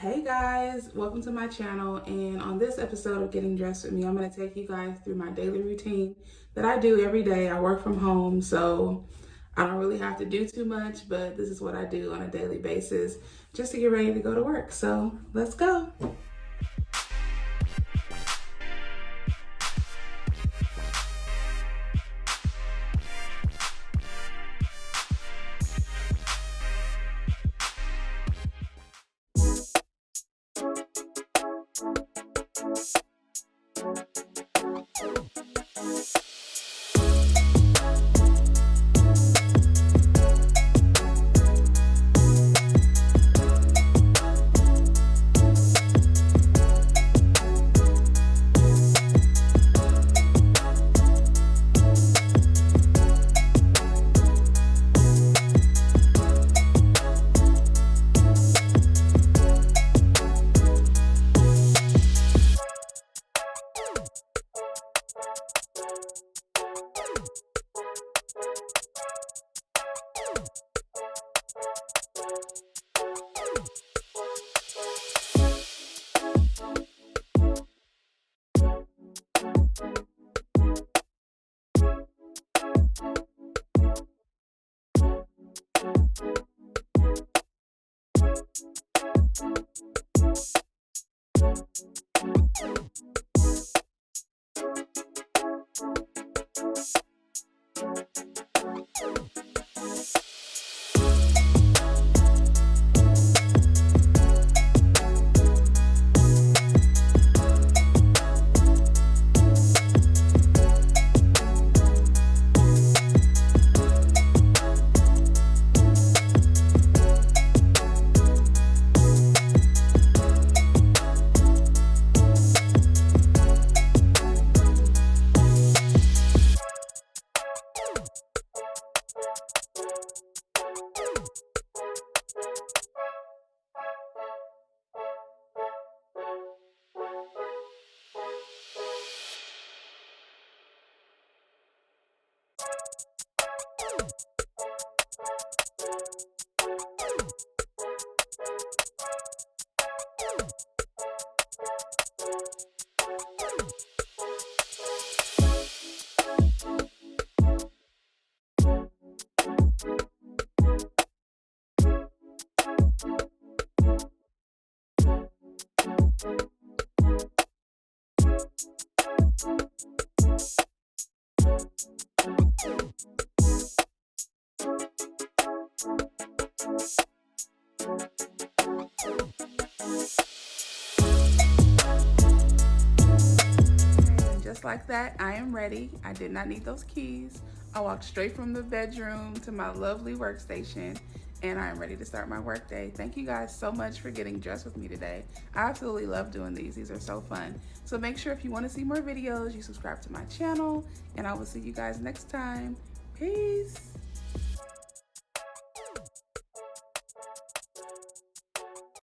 Hey guys, welcome to my channel, and on this episode of Getting Dressed With Me, I'm going to take you guys through my daily routine that I do every day. I work from home, so I don't really have to do too much, but this is what I do on a daily basis just to get ready to go to work. So let's go. Just like that, I am ready. I did not need those keys. I walked straight from the bedroom to my lovely workstation, and I am ready to start my workday. Thank you guys so much for getting dressed with me today. I absolutely love doing these. These are so fun. So make sure if you want to see more videos, you subscribe to my channel, and I will see you guys next time. Peace.